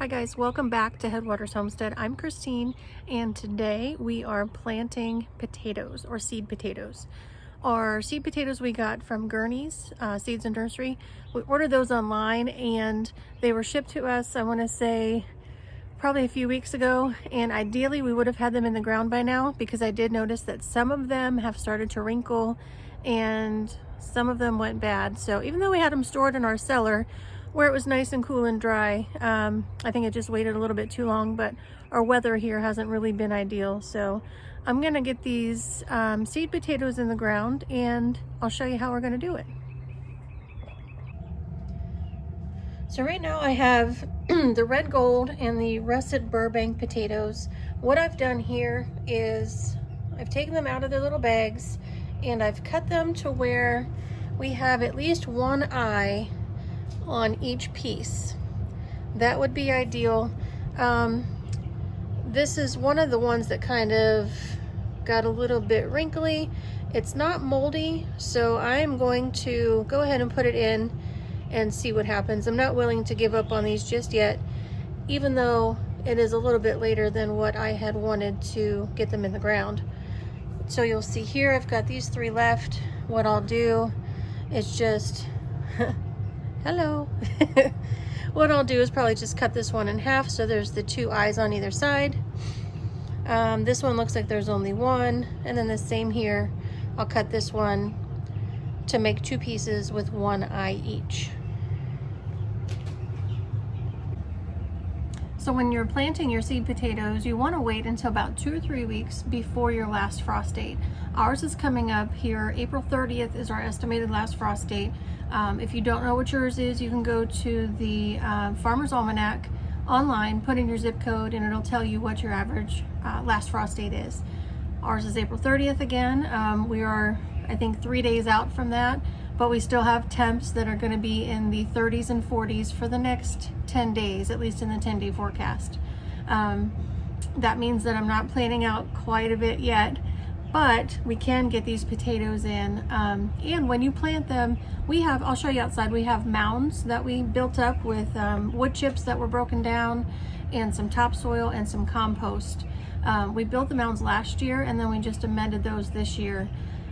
guys, welcome back to Headwaters Homestead. I'm Christine, and today we are planting potatoes or seed potatoes. Our seed potatoes we got from Gurney's Seeds and Nursery. We ordered those online and they were shipped to us, I want to say probably a few weeks ago, and ideally we would have had them in the ground by now, because I did notice that some of them have started to wrinkle and some of them went bad. So even though we had them stored in our cellar where it was nice and cool and dry, I think it just waited a little bit too long, but our weather here hasn't really been ideal. So I'm gonna get these seed potatoes in the ground and I'll show you how we're gonna do it. So right now I have the red gold and the russet Burbank potatoes. What I've done here is I've taken them out of their little bags and I've cut them to where we have at least one eye on each piece. That would be ideal. This is one of the ones that kind of got a little bit wrinkly. It's not moldy, so I'm going to go ahead and put it in and see what happens. I'm not willing to give up on these just yet, even though it is a little bit later than what I had wanted to get them in the ground. So you'll see here I've got these 3 left. What I'll do is just hello. What I'll do is probably just cut this one in half so there's the 2 eyes on either side. This one looks like there's only one, and then the same here. I'll cut this one to make 2 pieces with 1 eye each. So when you're planting your seed potatoes, you want to wait until about 2 or 3 weeks before your last frost date. Ours is coming up here. April 30th is our estimated last frost date. If you don't know what yours is, you can go to the Farmer's Almanac online, put in your zip code, and it'll tell you what your average last frost date is. Ours is April 30th again. We are, I think, 3 days out from that, but we still have temps that are going to be in the 30s and 40s for the next 10 days, at least in the 10-day forecast. That means that I'm not planning out quite a bit yet, but we can get these potatoes in. And when you plant them, I'll show you outside, we have mounds that we built up with wood chips that were broken down and some topsoil and some compost. We built the mounds last year and then we just amended those this year.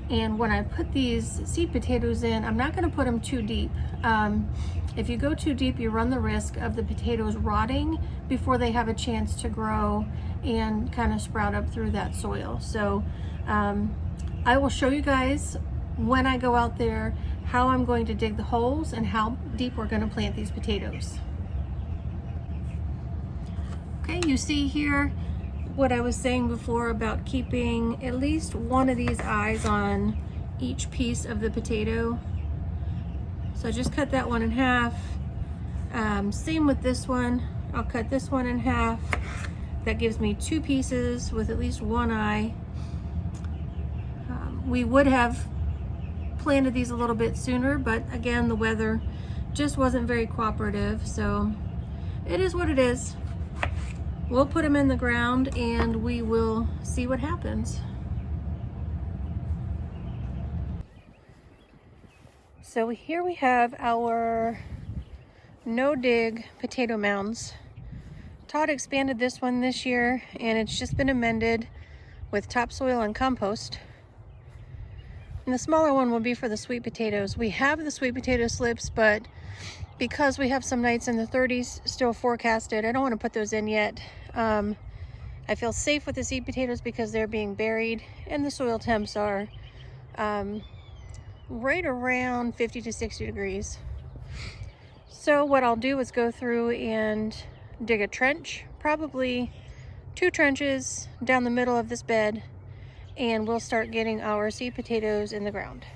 And when I put these seed potatoes in, I'm not going to put them too deep. If you go too deep, you run the risk of the potatoes rotting before they have a chance to grow and kind of sprout up through that soil. So I will show you guys when I go out there how I'm going to dig the holes and how deep we're going to plant these potatoes. Okay, you see here what I was saying before about keeping at least one of these eyes on each piece of the potato. So I just cut that one in half. Same with this one. I'll cut this one in half. That gives me 2 pieces with at least 1 eye. We would have planted these a little bit sooner, but again, the weather just wasn't very cooperative, so it is what it is. We'll put them in the ground and we will see what happens. So here we have our no-dig potato mounds. Todd expanded this one this year and it's just been amended with topsoil and compost. And the smaller one will be for the sweet potatoes. We have the sweet potato slips, but because we have some nights in the 30s still forecasted, I don't want to put those in yet. I feel safe with the seed potatoes because they're being buried and the soil temps are right around 50 to 60 degrees. So what I'll do is go through and dig a trench, probably 2 trenches down the middle of this bed, and we'll start getting our seed potatoes in the ground.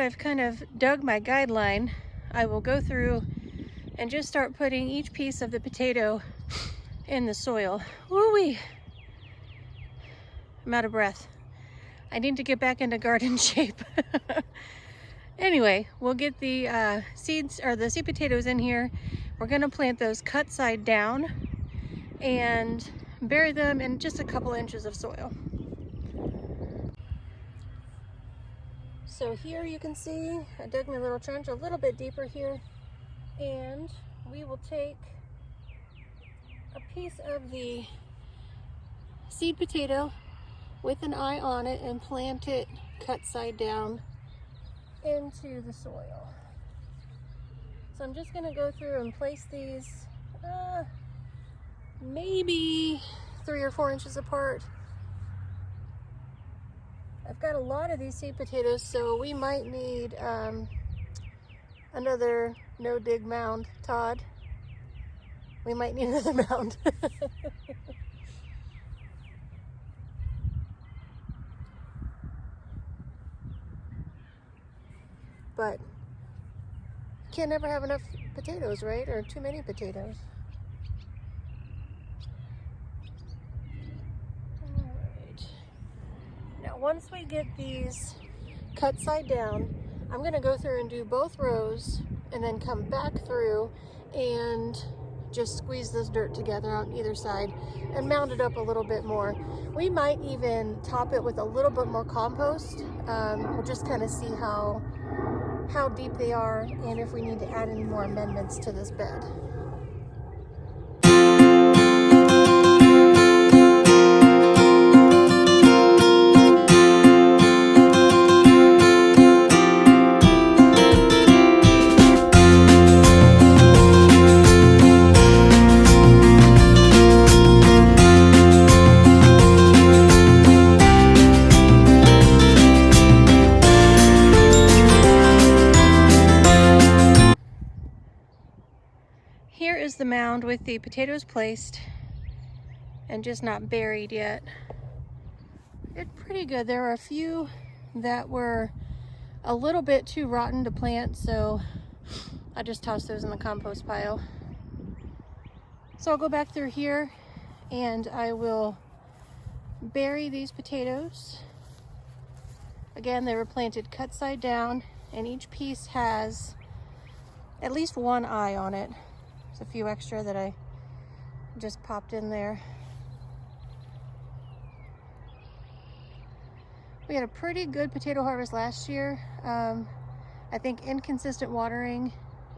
I've kind of dug my guideline, I will go through and just start putting each piece of the potato in the soil. Woo-wee! I'm out of breath. I need to get back into garden shape. Anyway, we'll get the seeds or the seed potatoes in here. We're gonna plant those cut side down and bury them in just a couple inches of soil. So here you can see I dug my little trench a little bit deeper here, and we will take a piece of the seed potato with an eye on it and plant it cut side down into the soil. So I'm just going to go through and place these maybe 3 or 4 inches apart. I've got a lot of these seed potatoes, so we might need another no-dig mound. Todd, we might need another mound. But can't never have enough potatoes, right? Or too many potatoes. All right. Now, once we get these cut side down, I'm going to go through and do both rows and then come back through and just squeeze this dirt together on either side and mound it up a little bit more. We might even top it with a little bit more compost. We'll just kind of see how deep they are and if we need to add any more amendments to this bed. Here is the mound with the potatoes placed and just not buried yet. It's pretty good. There are a few that were a little bit too rotten to plant, so I just tossed those in the compost pile. So I'll go back through here and I will bury these potatoes. Again, they were planted cut side down and each piece has at least one eye on it. There's a few extra that I just popped in there. We had a pretty good potato harvest last year. I think inconsistent watering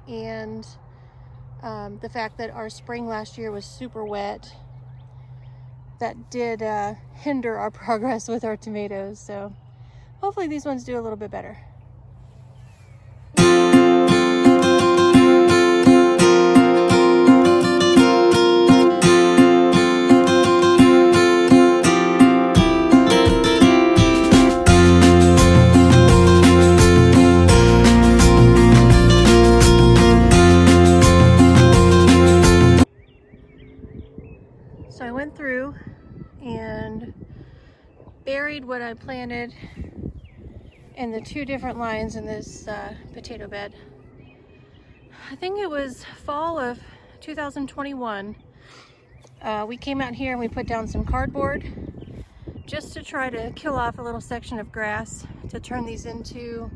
and the fact that our spring last year was super wet, that did hinder our progress with our tomatoes. So hopefully these ones do a little bit better. So I went through and buried what I planted in the 2 different lines in this potato bed. I think it was fall of 2021. We came out here and we put down some cardboard just to try to kill off a little section of grass to turn these into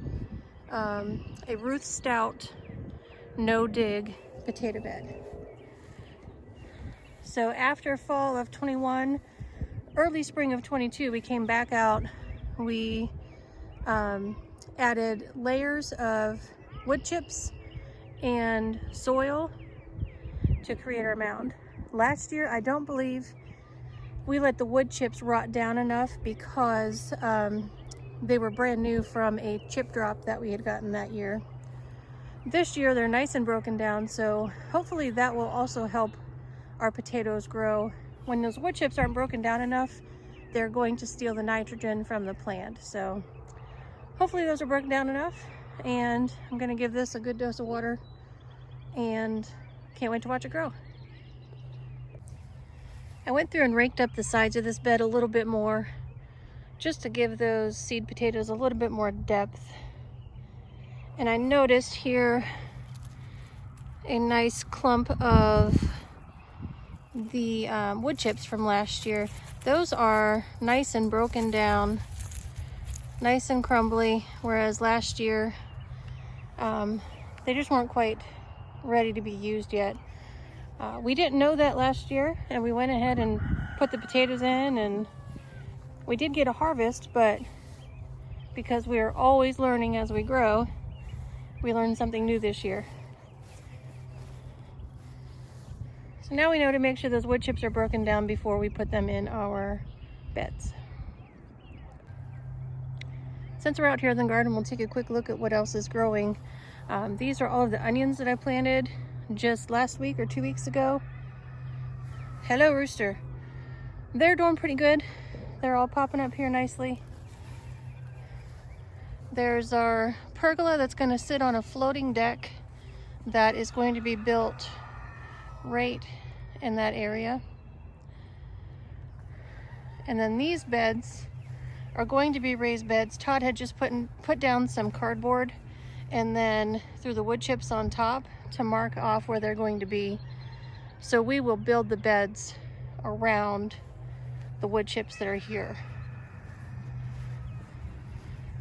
a Ruth Stout no-dig potato bed. So after fall of 21, early spring of 22, we came back out. We added layers of wood chips and soil to create our mound. Last year, I don't believe we let the wood chips rot down enough because they were brand new from a chip drop that we had gotten that year. This year, they're nice and broken down, so hopefully that will also help our potatoes grow. When those wood chips aren't broken down enough, they're going to steal the nitrogen from the plant. So hopefully those are broken down enough, and I'm gonna give this a good dose of water and can't wait to watch it grow. I went through and raked up the sides of this bed a little bit more just to give those seed potatoes a little bit more depth. And I noticed here a nice clump of the wood chips from last year. Those are nice and broken down, nice and crumbly, whereas last year they just weren't quite ready to be used yet. We didn't know that last year, and we went ahead and put the potatoes in, and we did get a harvest, but because we are always learning as we grow, we learned something new this year. So now we know to make sure those wood chips are broken down before we put them in our beds. Since we're out here in the garden, we'll take a quick look at what else is growing. These are all of the onions that I planted just last week or 2 weeks ago. Hello, rooster. They're doing pretty good. They're all popping up here nicely. There's our pergola that's going to sit on a floating deck that is going to be built right in that area. And then these beds are going to be raised beds. Todd had just put down some cardboard and then threw the wood chips on top to mark off where they're going to be. So we will build the beds around the wood chips that are here.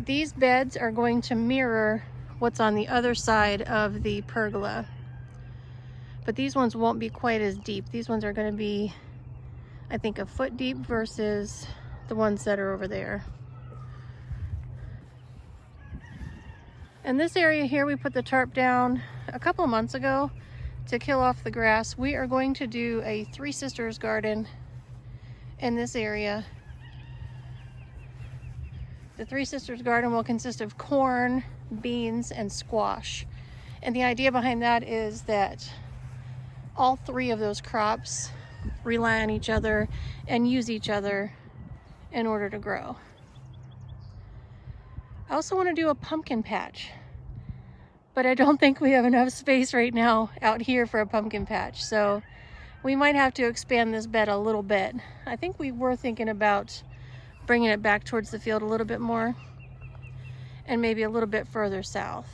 These beds are going to mirror what's on the other side of the pergola, but these ones won't be quite as deep. These ones are going to be, I think, a foot deep versus the ones that are over there. And this area here, we put the tarp down a couple of months ago to kill off the grass. We are going to do a Three Sisters garden in this area. The Three Sisters garden will consist of corn, beans, and squash. And the idea behind that is that all three of those crops rely on each other and use each other in order to grow. I also want to do a pumpkin patch, but I don't think we have enough space right now out here for a pumpkin patch. So we might have to expand this bed a little bit. I think we were thinking about bringing it back towards the field a little bit more and maybe a little bit further south.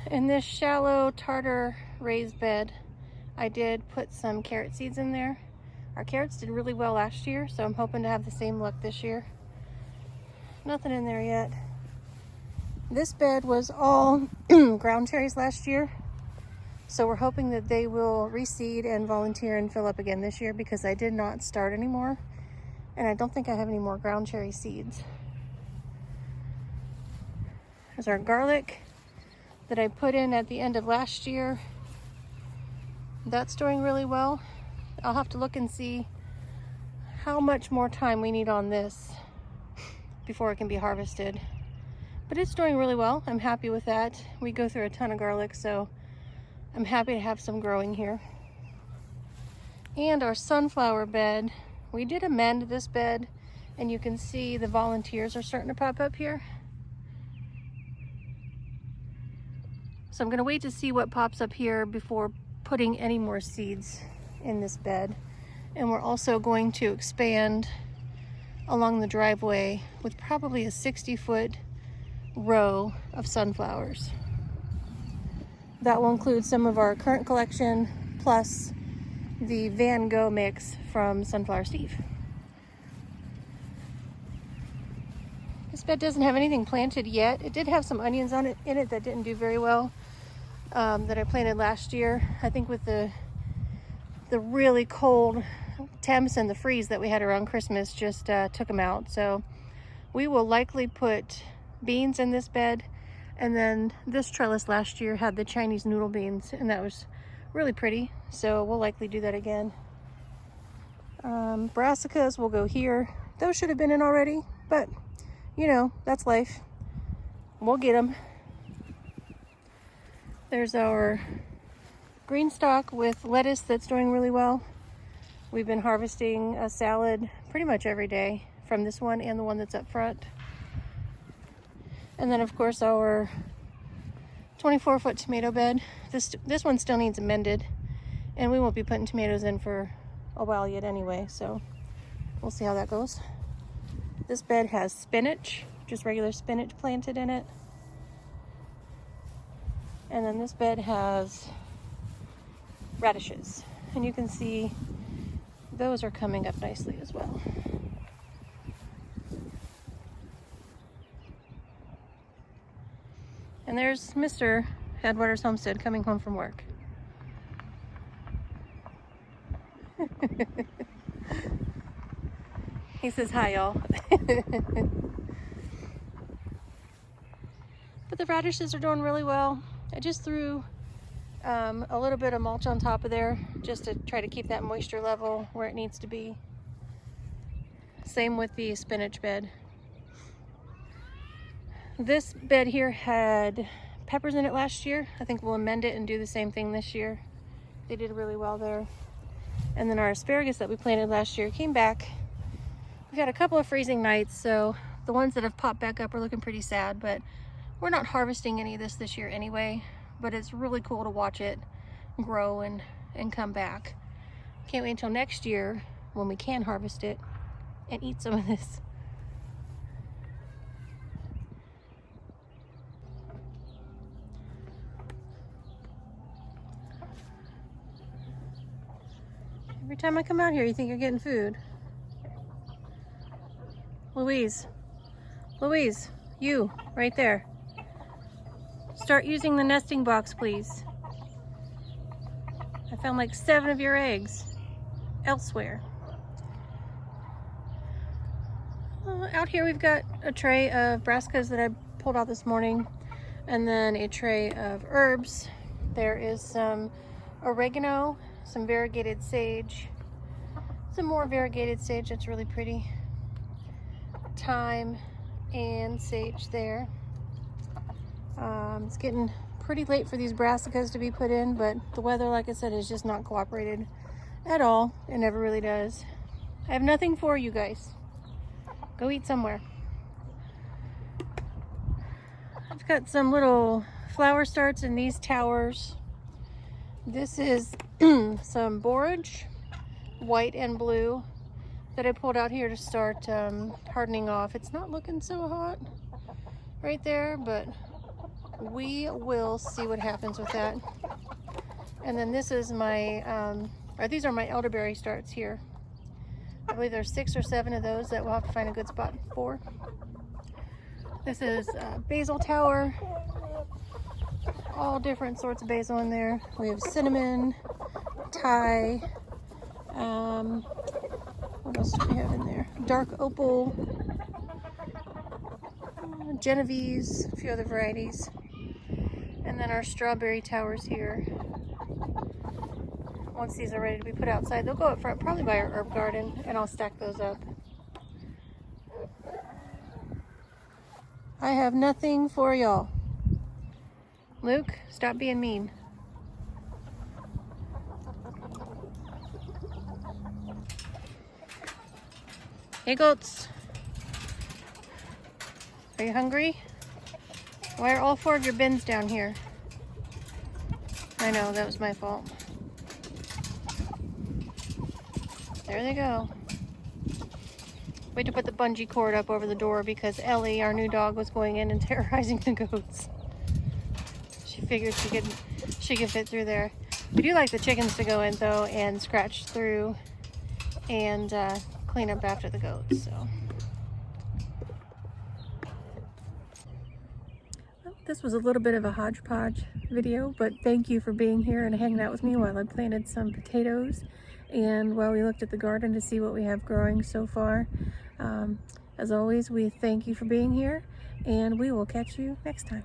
In this shallow tartar raised bed, I did put some carrot seeds in there. Our carrots did really well last year, so I'm hoping to have the same luck this year. Nothing in there yet. This bed was all ground cherries last year, so we're hoping that they will reseed and volunteer and fill up again this year, because I did not start anymore, and I don't think I have any more ground cherry seeds. There's our garlic that I put in at the end of last year. That's doing really well. I'll have to look and see how much more time we need on this before it can be harvested. But it's doing really well. I'm happy with that. We go through a ton of garlic, so I'm happy to have some growing here. And our sunflower bed, we did amend this bed, and you can see the volunteers are starting to pop up here. So I'm going to wait to see what pops up here before putting any more seeds in this bed. And we're also going to expand along the driveway with probably a 60-foot row of sunflowers. That will include some of our current collection plus the Van Gogh mix from Sunflower Steve. This bed doesn't have anything planted yet. It did have some onions in it that didn't do very well, that I planted last year. I think with the really cold temps and the freeze that we had around Christmas just took them out. So we will likely put beans in this bed, and then this trellis last year had the Chinese noodle beans, and that was really pretty, so we'll likely do that again. Brassicas will go here. Those should have been in already, but you know, that's life. We'll get them. There's our green stalk with lettuce that's doing really well. We've been harvesting a salad pretty much every day from this one and the one that's up front. And then of course our 24-foot tomato bed. This one still needs amended, and we won't be putting tomatoes in for a while yet anyway, so we'll see how that goes. This bed has spinach, just regular spinach planted in it. And then this bed has radishes. And you can see those are coming up nicely as well. And there's Mr. Headwaters Homestead coming home from work. He says hi, y'all. But the radishes are doing really well. I just threw a little bit of mulch on top of there just to try to keep that moisture level where it needs to be. Same with the spinach bed. This bed here had peppers in it last year. I think we'll amend it and do the same thing this year. They did really well there. And then our asparagus that we planted last year came back. We've had a couple of freezing nights, so the ones that have popped back up are looking pretty sad, but we're not harvesting any of this year anyway. But it's really cool to watch it grow and come back. Can't wait until next year when we can harvest it and eat some of this. Every time I come out here, you think you're getting food. Louise, you, right there. Start using the nesting box, please. I found like 7 of your eggs elsewhere. Out here we've got a tray of brassicas that I pulled out this morning, and then a tray of herbs. There is some oregano, some variegated sage, some more variegated sage that's really pretty, thyme and sage there. It's getting pretty late for these brassicas to be put in, but the weather, like I said, has just not cooperated at all. It never really does. I have nothing for you guys. Go eat somewhere. I've got some little flower starts in these towers. This is some borage, white and blue, that I pulled out here to start hardening off. It's not looking so hot right there, but we will see what happens with that. And then this is my, these are my elderberry starts here. I believe there's 6 or 7 of those that we'll have to find a good spot for. This is basil tower. All different sorts of basil in there. We have cinnamon, Thai, what else do we have in there? Dark opal, Genovese, a few other varieties. And then our strawberry towers here. Once these are ready to be put outside, they'll go up front, probably by our herb garden, and I'll stack those up. I have nothing for y'all. Luke, stop being mean. Hey goats, are you hungry? Why are all 4 of your bins down here? I know, that was my fault. There they go. Wait to put the bungee cord up over the door because Ellie, our new dog, was going in and terrorizing the goats. She figured she could fit through there. We do like the chickens to go in though and scratch through and clean up after the goats. So well, this was a little bit of a hodgepodge video, but thank you for being here and hanging out with me while I planted some potatoes and while we looked at the garden to see what we have growing so far. As always, we thank you for being here, and we will catch you next time.